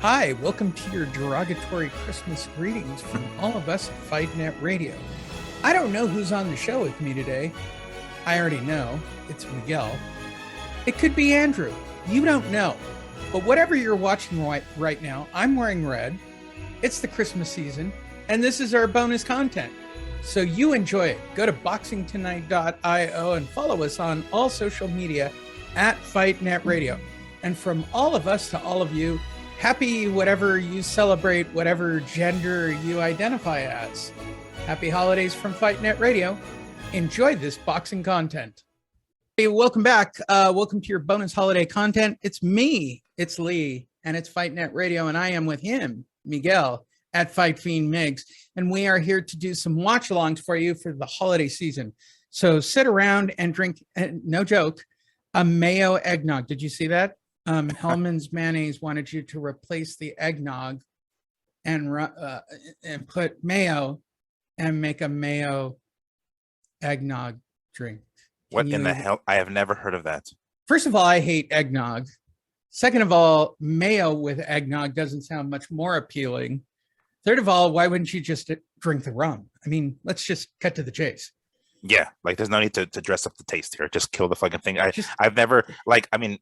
Hi, welcome to your derogatory Christmas greetings from all of us at FightNet Radio. I don't know who's on the show with me today. I already know. It's Miguel. It could be Andrew. You don't know. But whatever you're watching right now, I'm wearing red. It's the Christmas season, and this is our bonus content. So you enjoy it. Go to boxingtonight.io and follow us on all social media at FightNet Radio. And from all of us to all of you, happy whatever you celebrate, whatever gender you identify as. Happy holidays from FightNet Radio. Enjoy this boxing content. Hey, welcome back. Welcome to your bonus holiday content. It's me, it's Lee, and it's FightNet Radio, and I am with him, Miguel, at Fight Fiend Migs, and we are here to do some watch-alongs for you for the holiday season. So sit around and drink, no joke, a mayo eggnog. Did you see that? Hellman's Mayonnaise wanted you to replace the eggnog and put mayo and make a mayo eggnog drink. What in the hell? I have never heard of that. First of all, I hate eggnog. Second of all, mayo with eggnog doesn't sound much more appealing. Third of all, why wouldn't you just drink the rum? I mean, let's just cut to the chase. Yeah, like there's no need to dress up the taste here. Just kill the fucking thing. I've never,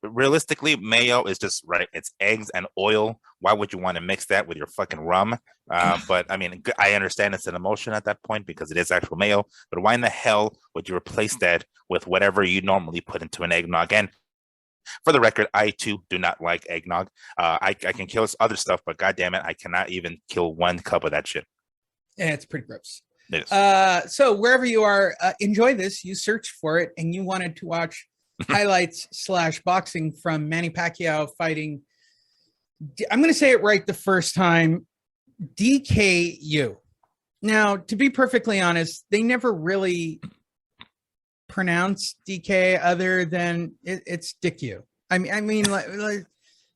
realistically, mayo is just, right, it's eggs and oil. Why would you want to mix that with your fucking rum? But I mean, I understand it's an emotion at that point because it is actual mayo. But why in the hell would you replace that with whatever you normally put into an eggnog? And for the record, I too do not like eggnog. I can kill this other stuff, but goddamn it, I cannot even kill one cup of that shit. Yeah, it's pretty gross. Yes. So wherever you are, enjoy this. You search for it and you wanted to watch highlights / boxing from Manny Pacquiao fighting. I'm going to say it right the first time. DKU. Now, to be perfectly honest, they never really pronounce DK other than it's DICU. I mean, like,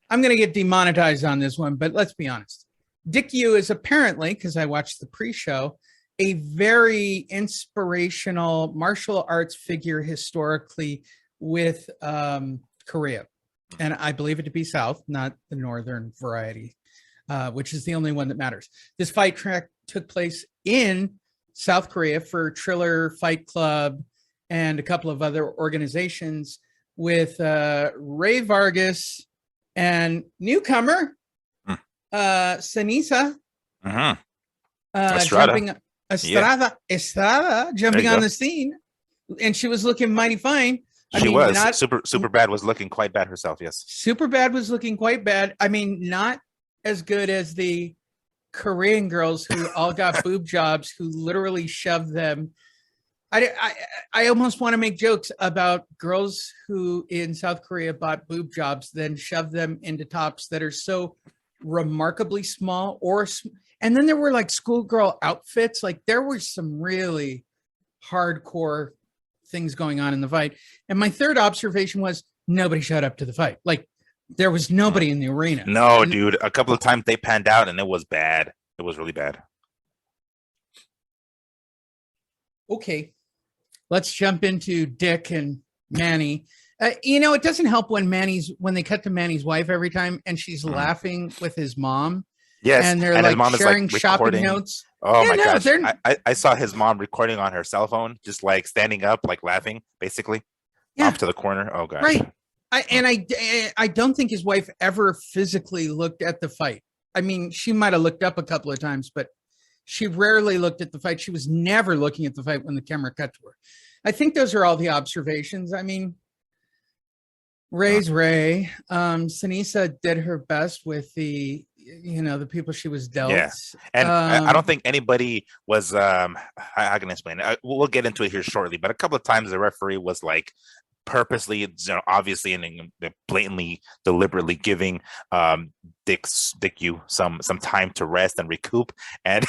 I'm going to get demonetized on this one, but let's be honest. DICU is apparently, because I watched the pre-show, a very inspirational martial arts figure historically with Korea. And I believe it to be South, not the Northern variety, which is the only one that matters. This fight track took place in South Korea for Triller Fight Club and a couple of other organizations with Ray Vargas and newcomer Sanisa Estrada jumping on the scene, and she was looking mighty fine. Super bad was looking quite bad herself. Yes, super bad was looking quite bad. I mean, not as good as the Korean girls who all got boob jobs, who literally shoved them. I almost want to make jokes about girls who in South Korea bought boob jobs, then shoved them into tops that are so remarkably small, and then there were like schoolgirl outfits. Like there were some really hardcore things going on in the fight. And my third observation was nobody showed up to the fight. Like there was nobody in the arena. No, dude. A couple of times they panned out and it was bad. It was really bad. Okay. Let's jump into Dick and Manny. It doesn't help when they cut to Manny's wife every time and she's laughing with his mom. Yes, and they're like sharing shopping notes. Oh my gosh! I saw his mom recording on her cell phone, just like standing up, like laughing, basically, off to the corner. Oh gosh! Right. I don't think his wife ever physically looked at the fight. I mean, she might have looked up a couple of times, but she rarely looked at the fight. She was never looking at the fight when the camera cut to her. I think those are all the observations. I mean, Ray's Ray. Sanisa did her best with the people she was dealt. Yeah. And I don't think anybody was, I can explain it. We'll get into it here shortly, but a couple of times the referee was like purposely, obviously, and blatantly, deliberately giving Dick some time to rest and recoup, and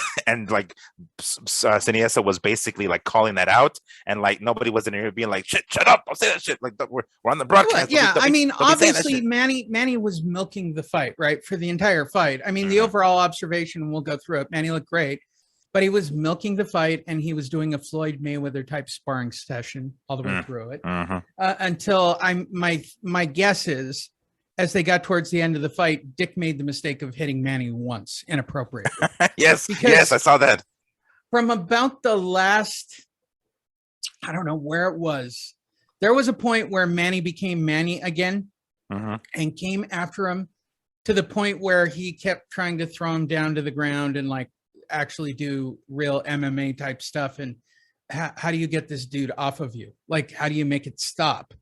like Siniesa was basically like calling that out, and like nobody was in here being like, shut up, don't say that shit. Like we're on the broadcast. Yeah, I mean, obviously, Manny was milking the fight, right, for the entire fight. I mean, the overall observation, we'll go through it. Manny looked great. But he was milking the fight, and he was doing a Floyd Mayweather type sparring session all the way through it until my guess is as they got towards the end of the fight, Dick made the mistake of hitting Manny once inappropriately. Yes, I saw that. From about the last, I don't know where it was, there was a point where Manny became Manny again and came after him to the point where he kept trying to throw him down to the ground and like actually do real MMA type stuff. And how do you get this dude off of you? Like, how do you make it stop?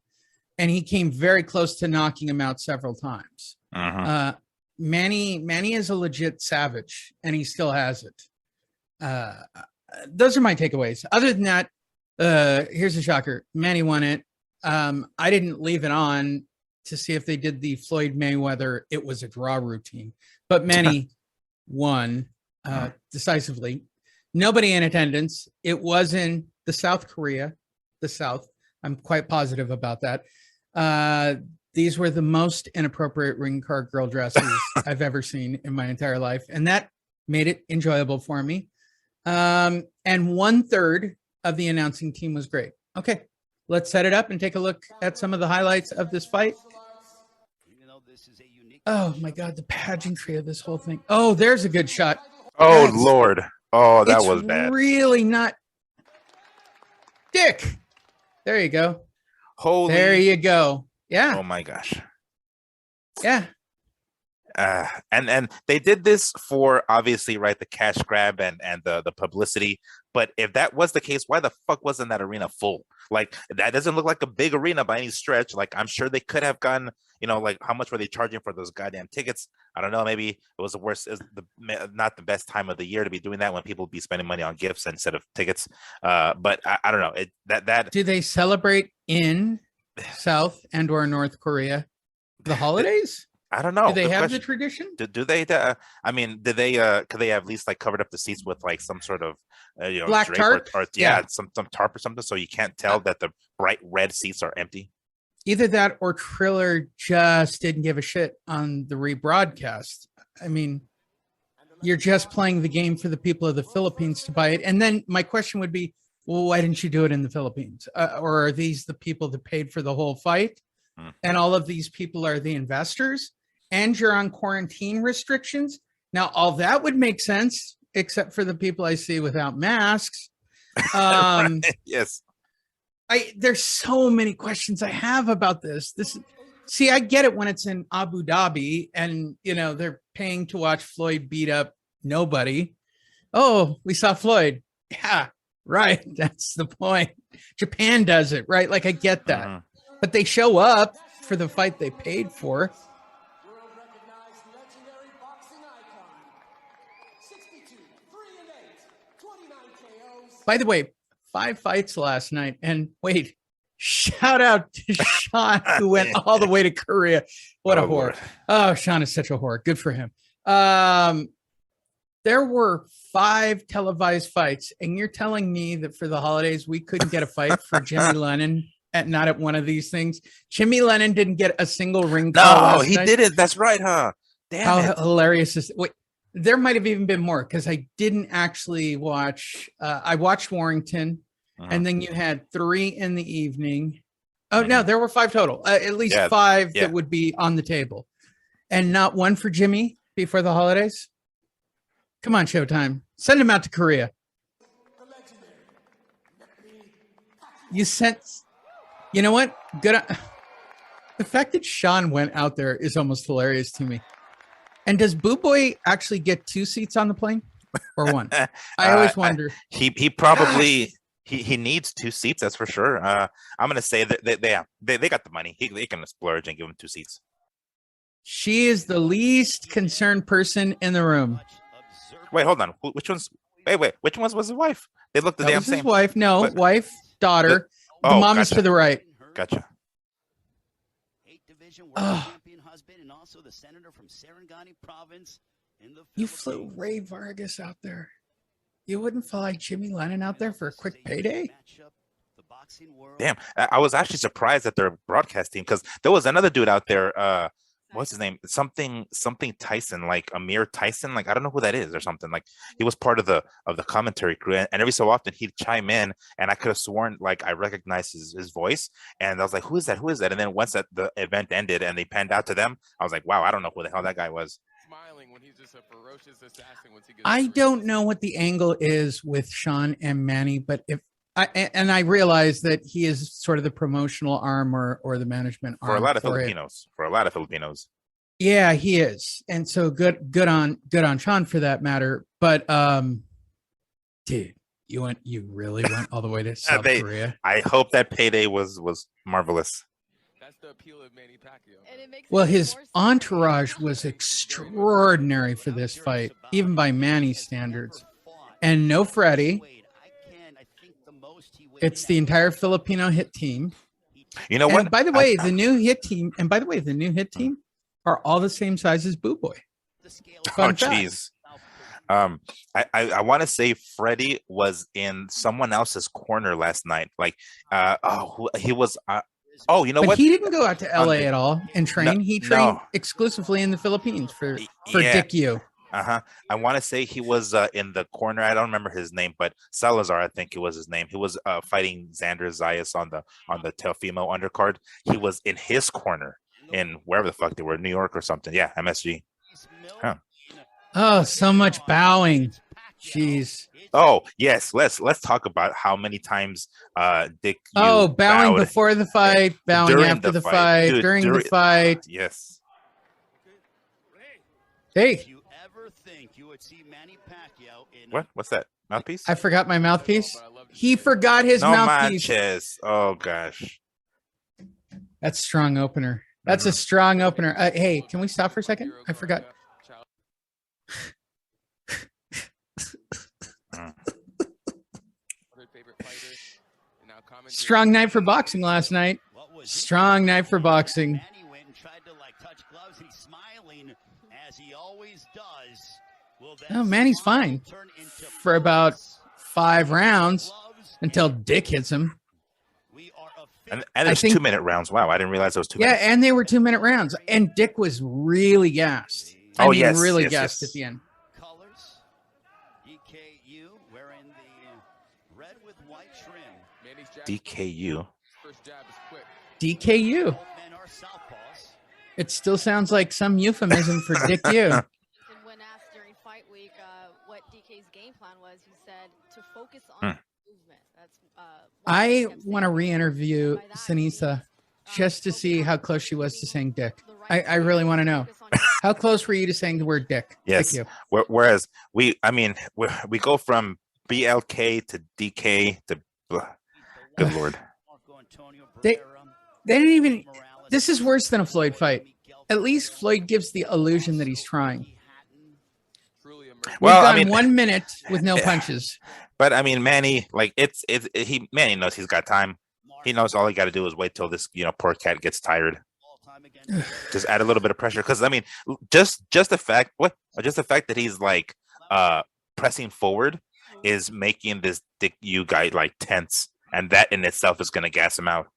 And he came very close to knocking him out several times. Manny is a legit savage, and he still has it. Those are my takeaways. Other than that, here's a shocker. Manny won it. I didn't leave it on to see if they did the Floyd Mayweather "it was a draw" routine, but Manny won decisively. Nobody in attendance. It was in the South. I'm quite positive about that. These were the most inappropriate ring card girl dresses I've ever seen in my entire life, and that made it enjoyable for me. And 1/3 of the announcing team was great. Okay, let's set it up and take a look at some of the highlights of this fight. Oh my God, the pageantry of this whole thing. Oh, there's a good shot. Oh, Lord. Oh, that was bad. Really not. Dick. There you go. Holy. There you go. Yeah. Oh my gosh. Yeah. And they did this for obviously, right, the cash grab and the publicity. But if that was the case, why the fuck wasn't that arena full? Like, that doesn't look like a big arena by any stretch. Like, I'm sure they could have gone, like, how much were they charging for those goddamn tickets? I don't know. Maybe it was the worst, not the best time of the year to be doing that, when people be spending money on gifts instead of tickets. But I don't know. Do they celebrate in South and or North Korea the holidays? I don't know. Do they have the tradition? Do they? I mean, did they? Could they have at least like covered up the seats with like some sort of black tarp? Or some tarp or something, so you can't tell that the bright red seats are empty. Either that, or Triller just didn't give a shit on the rebroadcast. I mean, you're just playing the game for the people of the Philippines to buy it. And then my question would be, well, why didn't you do it in the Philippines? Or are these the people that paid for the whole fight? And all of these people are the investors? And you're on quarantine restrictions. Now, all that would make sense, except for the people I see without masks. Yes. There's so many questions I have about this. See, I get it when it's in Abu Dhabi and, they're paying to watch Floyd beat up nobody. Oh, we saw Floyd. Yeah, right. That's the point. Japan does it, right? Like, I get that. But they show up for the fight they paid for. By the way, 5 fights last night. And wait, shout out to Sean, who went all the way to Korea. What a whore. Lord. Oh, Sean is such a whore. Good for him. There were 5 televised fights. And you're telling me that for the holidays, we couldn't get a fight for Jimmy Lennon not at one of these things? Jimmy Lennon didn't get a single ring call. No, he didn't. That's right, huh? Damn, how hilarious is it? Wait. There might have even been more because I didn't actually watch. I watched Warrington, and then you had 3 in the evening. Oh, no, there were 5 total. At least 5 that would be on the table. And not one for Jimmy before the holidays. Come on, Showtime. Send him out to Korea. You know what? Good. The fact that Sean went out there is almost hilarious to me. And does Boo Boy actually get 2 seats on the plane or 1? I always wonder. He probably he needs 2 seats. That's for sure. I'm gonna say that they got the money. They can splurge and give him 2 seats. She is the least concerned person in the room. Wait, hold on. Which one's? Wait. Which one was his wife? They look the damn same. His wife. No, wife, daughter. The mom is to the right. Gotcha. Champion husband and also the senator from Serengeti province in the You flew Ray Vargas out there. You wouldn't fly Jimmy Lennon out there for a quick payday? Damn, I was actually surprised at their broadcast team because there was another dude out there. what's his name? Something Tyson, like Amir Tyson. Like I don't know who that is or something. Like he was part of the commentary crew, and every so often he'd chime in, and I could have sworn like I recognized his voice, and I was like, who is that? Who is that? And then once the event ended and they panned out to them, I was like, wow, I don't know who the hell that guy was. When he's just a ferocious assassin once he gets I don't know what the angle is with Sean and Manny, but I realize that he is sort of the promotional arm or the management arm for a lot of it. Filipinos. Yeah, he is, and so good on Sean for that matter. But dude, you really went all the way to South Korea. I hope that payday was marvelous. That's the appeal of Manny Pacquiao. Well, his entourage was extraordinary for this fight, even by Manny's standards. And no Freddie. It's the entire Filipino hit team. You know what? By the way, the new hit team are all the same size as Boo Boy. Oh, jeez. I want to say Freddie was in someone else's corner last night. Like, he was. You know what? He didn't go out to LA at all and train. No, he trained exclusively in the Philippines for Dick Yu. I want to say he was in the corner. I don't remember his name, but Salazar, I think it was his name. He was fighting Xander Zayas on the Teofimo undercard. He was in his corner in wherever the fuck they were, New York or something. Yeah, MSG. Huh. Oh, so much bowing. Jeez. Oh yes, let's talk about how many times Dick. Bowing bowed before the fight, bowing after the fight, during the fight. Yes. Hey. What's that? Mouthpiece? I forgot my mouthpiece. He forgot his mouthpiece. Manches. Oh gosh. That's a strong opener. That's a strong opener. Hey, can we stop for a second? I forgot. Strong night for boxing last night. Strong night for boxing. Oh, Manny's fine for about 5 rounds until Dick hits him. And there's 2-minute rounds. Wow, I didn't realize it was 2 minutes. Yeah, and they were 2-minute rounds. And Dick was really gassed. Really gassed at the end. DKU. DKU. It still sounds like some euphemism for Dick U. When asked during fight week what DK's game plan was, he said to focus on movement. I want to re-interview Sinisa just to see how close she was to saying Dick. I really want to know. How close were you to saying the word Dick? Yes. Whereas we go from BLK to DK to good Lord. They didn't even. This is worse than a Floyd fight. At least Floyd gives the illusion that he's trying. Well, We've gone 1 minute with no punches. But I mean, Manny, like Manny knows he's got time. He knows all he got to do is wait till this, poor cat gets tired. Just add a little bit of pressure, because I mean, just the fact that he's like pressing forward is making this Dick U guy like tense, and that in itself is going to gas him out.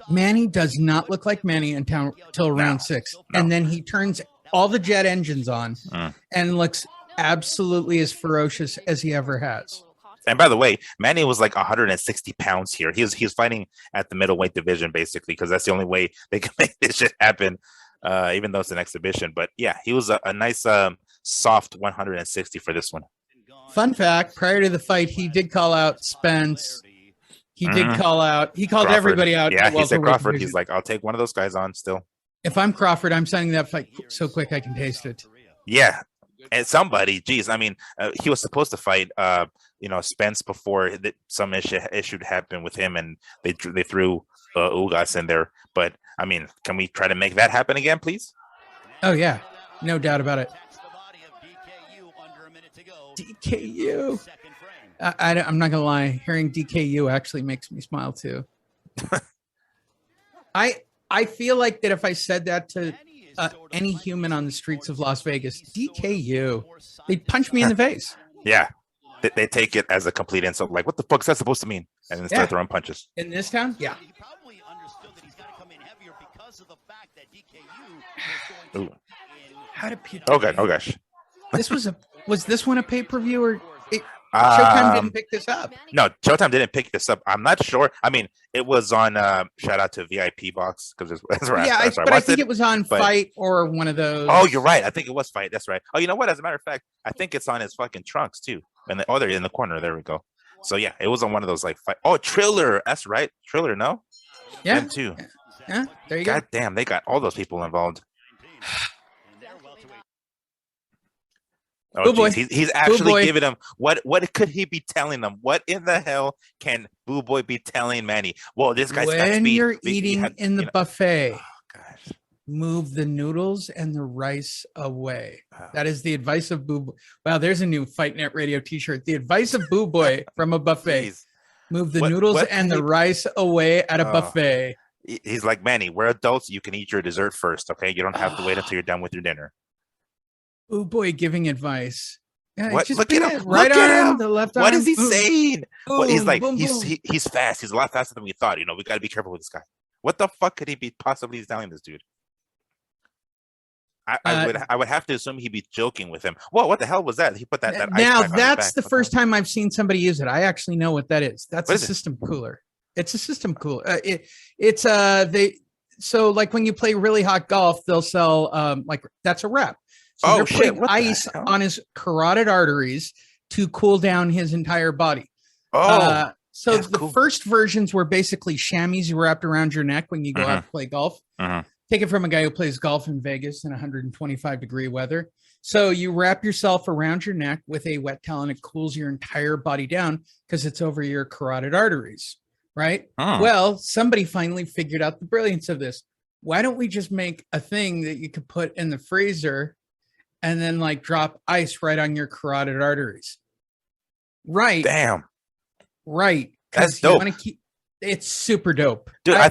Manny does not look like Manny until round 6, and then he turns all the jet engines on and looks absolutely as ferocious as he ever has. And by the way, Manny was like 160 pounds here. He's fighting at the middleweight division basically, because that's the only way they can make this shit happen, even though it's an exhibition. But yeah, he was a nice soft 160 for this one. Fun fact, prior to the fight, he did call out Spence. He called Crawford. Everybody out. Yeah, he said Crawford. Division. He's like, I'll take one of those guys on still. If I'm Crawford, I'm signing that fight so quick I can taste it. Yeah. And somebody, geez, I mean, he was supposed to fight, Spence before some issue happened with him, and they threw Ugas in there. But I mean, can we try to make that happen again, please? Oh yeah, no doubt about it. DKU. I'm not gonna lie. Hearing DKU actually makes me smile too. I feel like that if I said that to any human on the streets of Las Vegas, DKU, they'd punch me in the face. Yeah, They take it as a complete insult. Like, what the fuck is that supposed to mean? And then start throwing punches. In this town, yeah. He probably understood that he's got to come in heavier because of the fact that DKU was going to. How did people? Oh gosh. Was this one a pay-per-view or Showtime didn't pick this up? No, Showtime didn't pick this up. I'm not sure. I mean, it was on shout out to VIP Box because that's where I think it was on Fight or one of those. Oh, you're right. I think it was Fight. That's right. Oh, you know what? As a matter of fact, I think it's on his fucking trunks too. And they're in the corner. There we go. So yeah, it was on one of those like Fight. Oh, Triller. That's right. Triller. No. Yeah. Them too. Yeah. There you go. God damn, they got all those people involved. Oh, Boy. He's actually giving them what could he be telling them? What in the hell can Boo Boy be telling Manny? Well, this guy's got when speed. You're eating in the buffet, oh, gosh. Move the noodles and the rice away. Oh. That is the advice of Boo Boy. Wow, there's a new Fight Net Radio T-shirt. The advice of Boo Boy from a buffet. Jeez. Move the noodles and the rice away at a buffet. He's like, Manny, we're adults. You can eat your dessert first, okay? You don't have to wait until you're done with your dinner. Boo Boy giving advice. Yeah, what? just Look at him! Right Look at arm, him! the left arm. What is he saying? Well, he's like, boom, he's fast. He's a lot faster than we thought. You know, we got to be careful with this guy. What the fuck could he be possibly telling this dude? I would have to assume he'd be joking with him. Whoa, what the hell was that? He put that. Now that's the first time I've seen somebody use it. I actually know what that is. That's a system cooler. It's a system cooler. So like when you play really hot golf, they'll sell like that's a rep. So they're putting ice on his carotid arteries to cool down his entire body. So the first versions were basically chamois wrapped around your neck when you go out to play golf. Take it from a guy who plays golf in Vegas in 125-degree weather. So you wrap yourself around your neck with a wet towel and it cools your entire body down because it's over your carotid arteries, right? Well, somebody finally figured out the brilliance of this. Why don't we just make a thing that you could put in the freezer and then like drop ice right on your carotid arteries? Right. Damn. Right. That's dope. It's super dope. Dude, I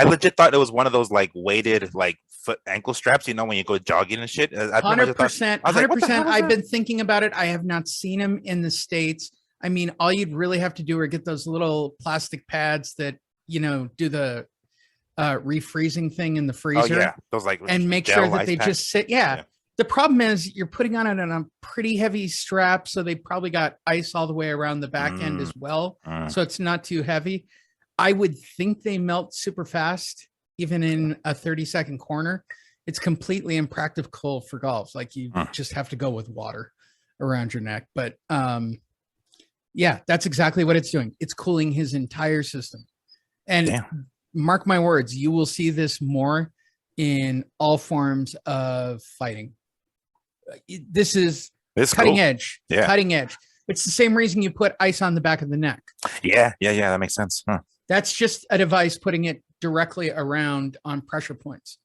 legit thought it was one of those like weighted like foot ankle straps, you know, when you go jogging and shit. 100%. 100%. I've been thinking about it. I have not seen them in the States. I mean, all you'd really have to do are get those little plastic pads that, you know, do the refreezing thing in the freezer. Oh, yeah. Those like and make sure that they just sit. Yeah. The problem is you're putting on it on a pretty heavy strap. So they probably got ice all the way around the back end as well. So it's not too heavy. I would think they melt super fast, even in a 30-second corner. It's completely impractical for golf. Like you just have to go with water around your neck. But yeah, that's exactly what it's doing. It's cooling his entire system. And mark my words, you will see this more in all forms of fighting. This is cutting edge. Yeah. Cutting edge. It's the same reason you put ice on the back of the neck. Yeah. That makes sense. That's just a device putting it directly around on pressure points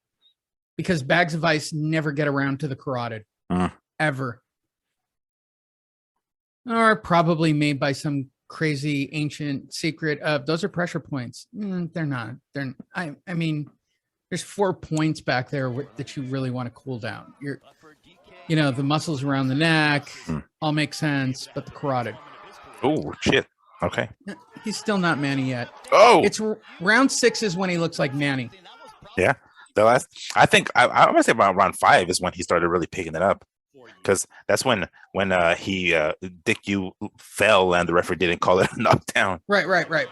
because bags of ice never get around to the carotid ever. Or probably made by some crazy ancient secret of those are pressure points. They're not. I mean, there's 4 points back there that you really want to cool down. The muscles around the neck all make sense, but the carotid. Oh shit. Okay. He's still not Manny yet. Oh, it's round 6 is when he looks like Manny. Yeah. I think I'm gonna say about round 5 is when he started really picking it up. Because that's when he Dick you fell and the referee didn't call it a knockdown. Right.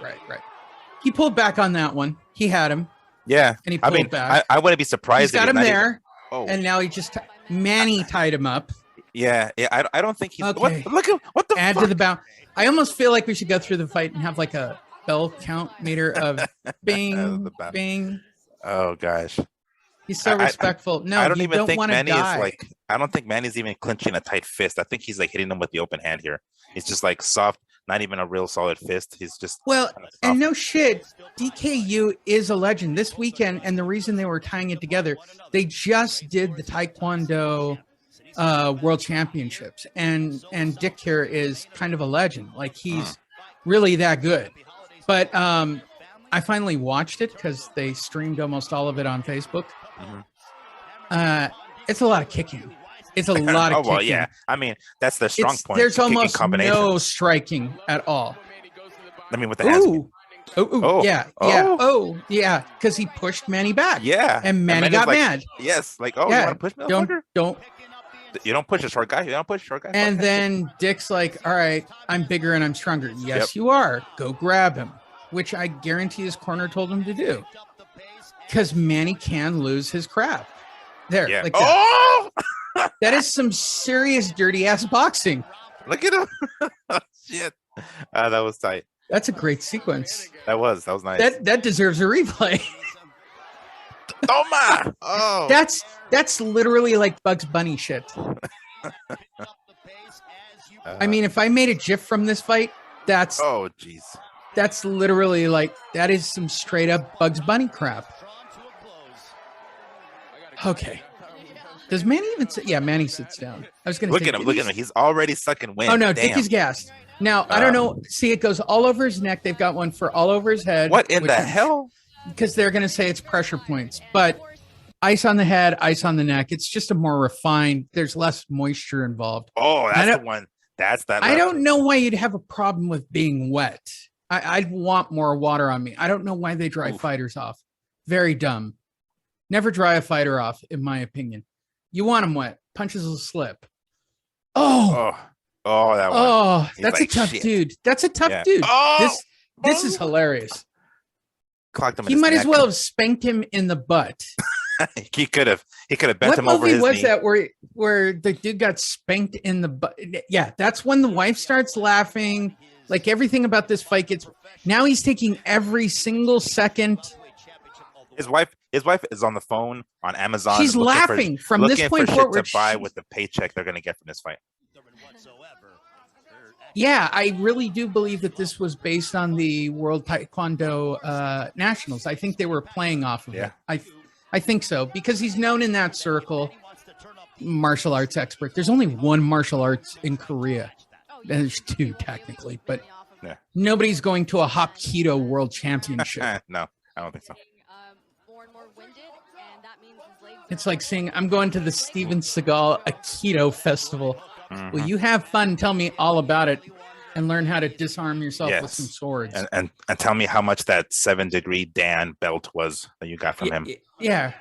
He pulled back on that one. He had him. Yeah. And he pulled back. I wouldn't be surprised. He's got him there. And now he just Manny tied him up. Yeah. I don't think he's okay. Look at what the add fuck? To the bound. I almost feel like we should go through the fight and have like a bell count meter of bing, bing. Oh gosh. He's so respectful. No, I don't even think Manny is like. I don't think Manny's even clinching a tight fist. I think he's like hitting him with the open hand here. He's just like soft, not even a real solid fist. He's just and no shit. DKU is a legend this weekend, and the reason they were tying it together, they just did the Taekwondo World Championships, and Dick here is kind of a legend. Like he's really that good. But I finally watched it because they streamed almost all of it on Facebook. It's a lot of kicking. It's a lot of Oh well, kicking. yeah. I mean, that's the strong point. There's the kicking almost combination. no striking at all. I mean, with the hands. Yeah. Oh, yeah. Because he pushed Manny back. Yeah. And Manny got like, mad. Yes. Like, oh, Yeah, you want to push me, motherfucker? Don't. You don't push a short guy. You don't push a short guy. And Fuck then Dick's like, all right, I'm bigger and I'm stronger. Yes, Yep. you are. Go grab him, which I guarantee his corner told him to do. Because Manny can lose his crap. There. Yeah. Like that. Oh! That is some serious dirty ass boxing. Look at him. Shit. That was tight. That's a great sequence. That was nice. That deserves a replay. Toma! Oh. That's literally like Bugs Bunny shit. I mean, if I made a GIF from this fight, that's Oh, jeez. that's literally like that is some straight up Bugs Bunny crap. Okay. Does Manny even sit? Yeah, Manny sits down. I was going to Look at him. Look at him. He's already sucking wind. Oh no, Damn. Dickie's gassed. Now I don't know. See, it goes all over his neck. They've got one for all over his head. What in the hell? Because they're going to say it's pressure points, but ice on the head, ice on the neck. It's just a more refined. There's less moisture involved. Oh, that's the one. That's that. I don't know why you'd have a problem with being wet. I'd want more water on me. I don't know why they dry fighters off. Very dumb. Never dry a fighter off, in my opinion. You want them wet. Punches will slip. Oh, that one. Oh, He's that's like, a tough shit. dude. That's a tough dude. Oh, This is hilarious. Clocked him in He his might as neck. well have spanked him in the butt. He could have bent What him over movie his was knee. that where the dude got spanked in the butt? Yeah, that's when the wife starts laughing. Like everything about this fight gets. Now he's taking every single second. His wife is on the phone on Amazon. She's looking laughing from this looking point for shit forward. to buy with the paycheck they're going to get from this fight. Yeah, I really do believe that this was based on the World Taekwondo Nationals. I think they were playing off of it. I think so because he's known in that circle, martial arts expert. There's only one martial arts in Korea. There's two technically, but nobody's going to a Hapkido World Championship. No, I don't think so. It's like saying, I'm going to the Steven Seagal Aikido Festival. Mm-hmm. Will you have fun? Tell me all about it and learn how to disarm yourself with some swords. And tell me how much that 7-degree Dan belt was that you got from him. Yeah.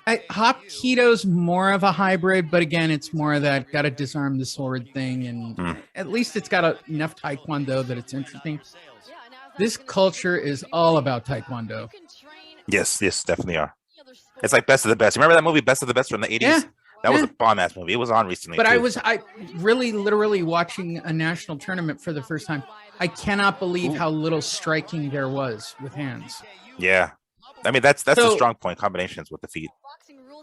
Hapkido's more of a hybrid, but again, it's more of that got to disarm the sword thing. And at least it's got enough Taekwondo that it's interesting. This culture is all about Taekwondo. Yes, definitely are. It's like Best of the Best. Remember that movie Best of the Best from the 80s? Yeah. That was a bomb-ass movie. It was on recently. But too. I really literally watching a national tournament for the first time. I cannot believe how little striking there was with hands. Yeah. I mean, that's a strong point, combinations with the feet.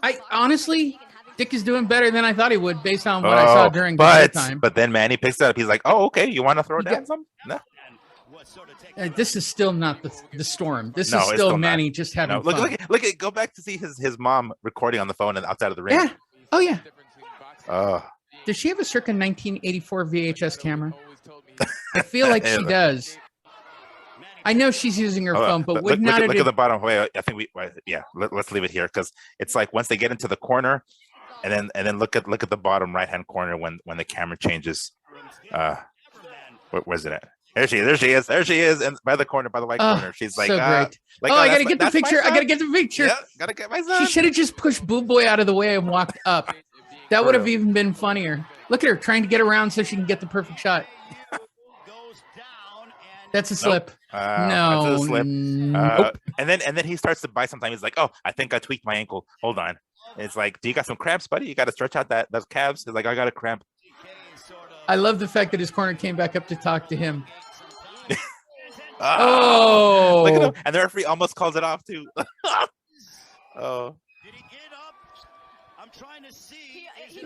I honestly, Dick is doing better than I thought he would based on what I saw during the time. But then Manny picks it up. He's like, oh, okay, you want to throw down some? No. This is still not the storm. This No, is it's still Manny just having fun. Look at go back to see his mom recording on the phone and outside of the ring. Yeah. Oh yeah. Oh. Does she have a circa 1984 VHS camera? I feel like she does. I know she's using her phone, but look at the bottom. Wait, I think let's leave it here because it's like once they get into the corner, and then look at the bottom right hand corner when the camera changes. Where's it at? There she is, and by the corner, by the white corner. She's like, so great. I gotta get the picture. I gotta get the picture. Yeah, gotta get my son. She should have just pushed Boo Boy out of the way and walked up. That would have even been funnier. Look at her trying to get around so she can get the perfect shot. That's a slip. No, no, that's a slip. Nope. And then he starts to bite. Sometimes he's like, "Oh, I think I tweaked my ankle. Hold on." And it's like, "Do you got some cramps, buddy? You got to stretch out those calves." He's like, "I got a cramp." I love the fact that his corner came back up to talk to him. Oh, look at him! And the referee almost calls it off too. Oh.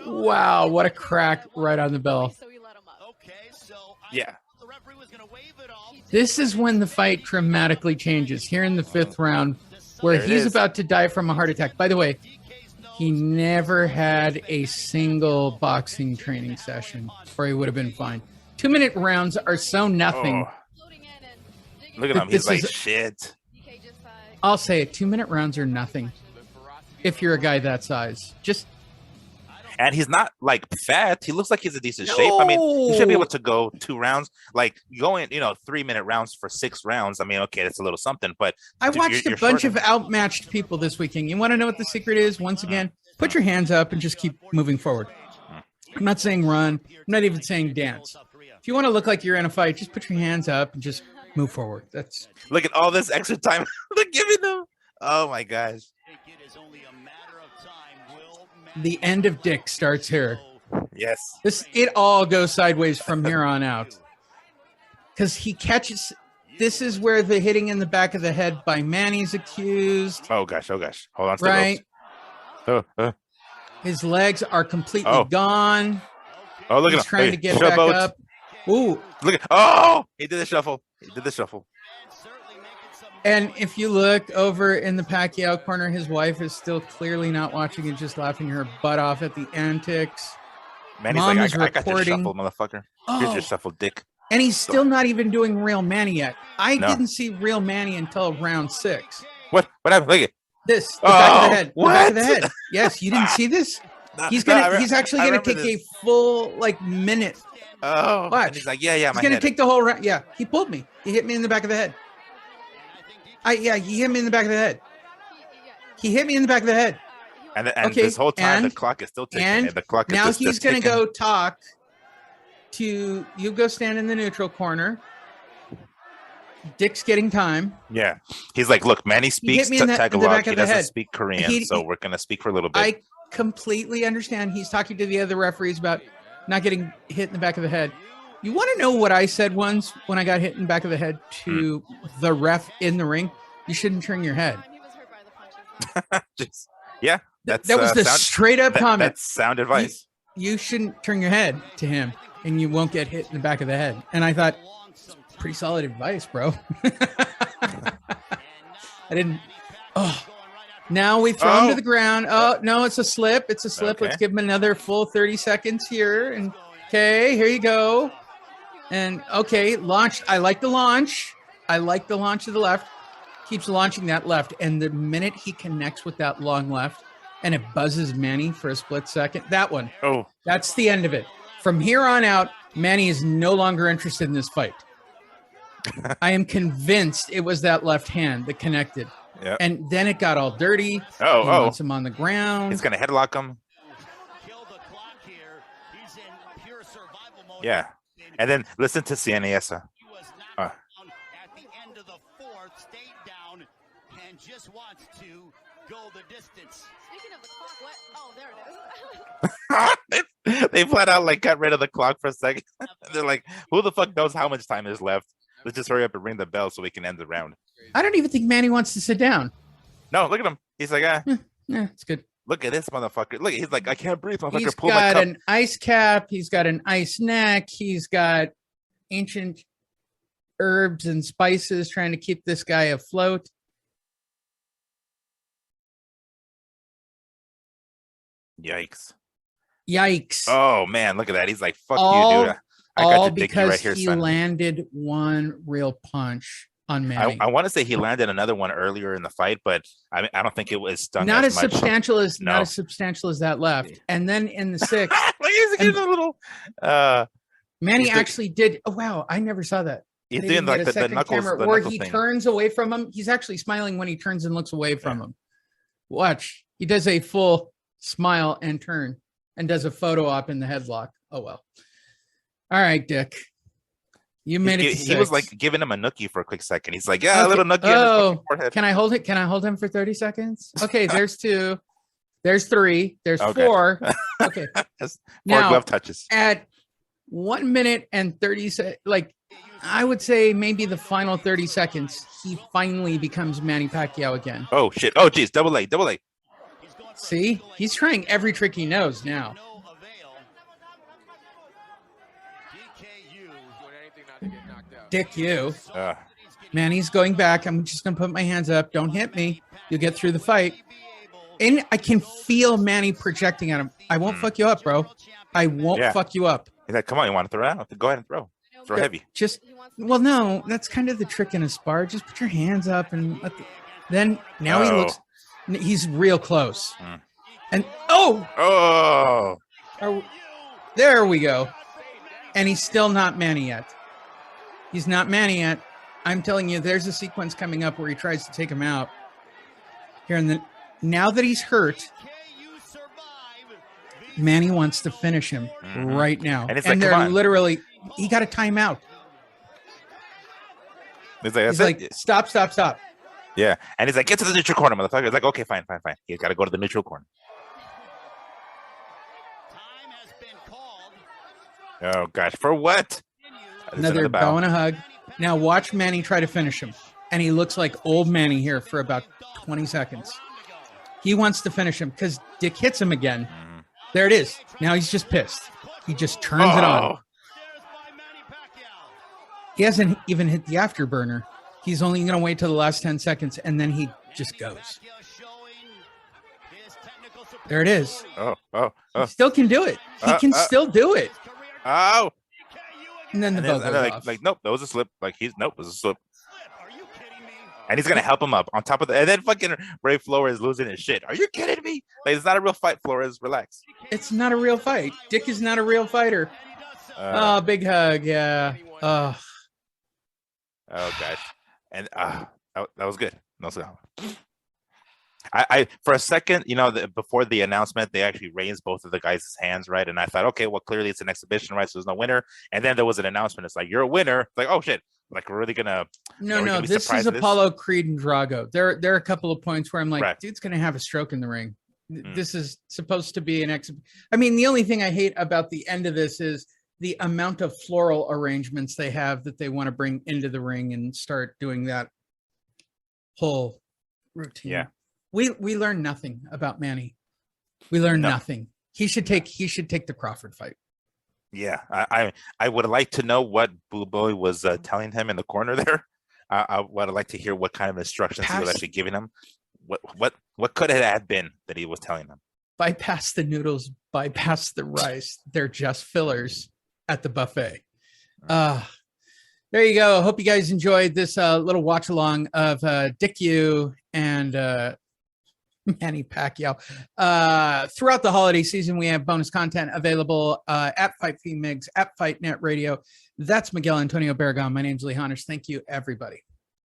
Wow, what a crack right on the bell. Yeah. This is when the fight dramatically changes here in the 5th round where he's about to die from a heart attack. By the way, he never had a single boxing training session or he would have been fine. 2-minute rounds are so nothing. Oh. Look at him. He's like, shit. I'll say it. 2-minute rounds are nothing if you're a guy that size. And he's not like fat. He looks like he's in decent shape. I mean, he should be able to go 2 rounds. Like going, 3-minute rounds for 6 rounds. I mean, okay, that's a little something. But I watched a bunch of outmatched people this weekend. You want to know what the secret is? Once again, put your hands up and just keep moving forward. I'm not saying run. I'm not even saying dance. If you want to look like you're in a fight, just put your hands up and just move forward. That's look at all this extra time they're giving them. Oh my gosh. The end of Dick starts here. Yes. It all goes sideways from here on out. Because he catches. This is where the hitting in the back of the head by Manny's accused. Oh gosh. Hold on. Right. His legs are completely gone. Oh, look at him. He's trying to get back up. Ooh. Look at. Oh, he did the shuffle. And if you look over in the Pacquiao corner, his wife is still clearly not watching and just laughing her butt off at the antics. Manny's Mom like, is I got your recording. shuffle, motherfucker. Here's your shuffle, dick. And he's still not even doing real Manny yet. I didn't see real Manny until round 6. What happened? Look at this. The back of the head. What? The back of the head. Yes, you didn't see this? He's actually gonna take a full minute. Oh, watch. And he's like, yeah. He's gonna take the whole round. Yeah, he pulled me. He hit me in the back of the head. He hit me in the back of the head. He hit me in the back of the head. And this whole time the clock is still ticking. And the clock is now just he's ticking. gonna go talk to you. Go stand in the neutral corner. Dick's getting time. Yeah, he's like, look, Manny speaks Tagalog. He doesn't speak Korean, so we're gonna speak for a little bit. I completely understand. He's talking to the other referees about not getting hit in the back of the head. You want to know what I said once when I got hit in the back of the head to the ref in the ring? You shouldn't turn your head. He was hurt by the punches. Yeah, that was the straight up comment. That's sound advice. You shouldn't turn your head to him, and you won't get hit in the back of the head. And I thought, pretty solid advice, bro. I didn't. Oh, now we throw him to the ground. Oh no, it's a slip. It's a slip. Okay. Let's give him another full 30 seconds here. And okay, here you go. And okay, launched. I like the launch. I like the launch to the left. Keeps launching that left. And the minute he connects with that long left and it buzzes Manny for a split second, that one. Oh, that's the end of it. From here on out, Manny is no longer interested in this fight. I am convinced it was that left hand that connected. Yep. And then it got all dirty. He wants him on the ground. He's going to headlock him. Yeah. And then listen to Cieniesa. At the end of the 4th, stayed down and just wants to go the distance. Speaking of the clock, what? Oh, there it is. They flat out got rid of the clock for a second. They're like, who the fuck knows how much time is left? Let's just hurry up and ring the bell so we can end the round. I don't even think Manny wants to sit down. No, look at him. He's like, yeah, it's good. Look at this motherfucker. Look, he's like, I can't breathe. Motherfucker, he's pull my cup. Got an ice cap. He's got an ice neck. He's got ancient herbs and spices trying to keep this guy afloat. Yikes. Oh, man. Look at that. He's like, fuck you, dude. I got your dicky right here, he son. landed one real punch on Manny. I want to say he landed another one earlier in the fight, but I don't think it was stung not as much. substantial as not as substantial as that left. And then in the 6th, like he's getting a little. Manny actually did. Oh wow, I never saw that. He's doing like the knuckles, where he turns away from him. He's actually smiling when he turns and looks away from him. Watch, he does a full smile and turn, and does a photo op in the headlock. Oh well. All right, Dick. You made it. He was like giving him a nookie for a quick second. He's like, yeah, a little nookie. Oh, can I hold it? Can I hold him for 30 seconds? Okay, there's 2. There's 3. There's 4. Okay. 4 glove touches. At 1 minute and 30 seconds, I would say maybe the final 30 seconds, he finally becomes Manny Pacquiao again. Oh, shit. Oh, geez. Double leg. See? He's trying every trick he knows now. Dick you. Man, he's going back. I'm just going to put my hands up. Don't hit me. You'll get through the fight. And I can feel Manny projecting at him. I won't fuck you up, bro. I won't fuck you up. He's like, come on, you want to throw out? Go ahead and throw. Throw heavy. Well, no, that's kind of the trick in a spar. Just put your hands up and then now he looks, he's real close. And There we go. And he's still not Manny yet. He's not Manny yet. I'm telling you, there's a sequence coming up where he tries to take him out. Now that he's hurt, Manny wants to finish him right now. And they're literally, he got a timeout. He's like, stop. Yeah. And he's like, get to the neutral corner, motherfucker. He's like, okay, fine. He's got to go to the neutral corner. Time has been called. Oh, gosh. For what? Another bow and a hug. Now watch Manny try to finish him. And he looks like old Manny here for about 20 seconds. He wants to finish him because Dick hits him again. There it is. Now he's just pissed. He just turns it on. He hasn't even hit the afterburner. He's only going to wait till the last 10 seconds, and then he just goes. There it is. Oh. He still can do it. He can still do it. Oh. And then the bell goes off. Like, nope, that was a slip. Like, it was a slip. And he's gonna help him up on top of that. And then fucking Ray Flores losing his shit. Are you kidding me? Like, it's not a real fight, Flores. Relax. It's not a real fight. Dick is not a real fighter. Big hug. Yeah. Oh gosh. And that was good. No, I for a second, before the announcement, they actually raised both of the guys' hands, right? And I thought, okay, well, clearly it's an exhibition, right? So there's no winner. And then there was an announcement. It's like, you're a winner. It's like, oh shit. Like, we're really gonna no. This is Apollo, Creed, and Drago. There are a couple of points where I'm like, dude's gonna have a stroke in the ring. This is supposed to be an exhibition. I mean, the only thing I hate about the end of this is the amount of floral arrangements they have that they want to bring into the ring and start doing that whole routine. Yeah. We learn nothing about Manny. We learn nothing. He should take the Crawford fight. Yeah, I would like to know what Blue Boy was telling him in the corner there. I would like to hear what kind of instructions he was actually giving him. What could it have been that he was telling him? Bypass the noodles, bypass the rice. They're just fillers at the buffet. There you go. Hope you guys enjoyed this little watch along of Dick U and Manny Pacquiao. Throughout the holiday season, we have bonus content available at Fight Migs, at Fight Net Radio. That's Miguel Antonio Barragan. My name's Lee Honish. Thank you, everybody.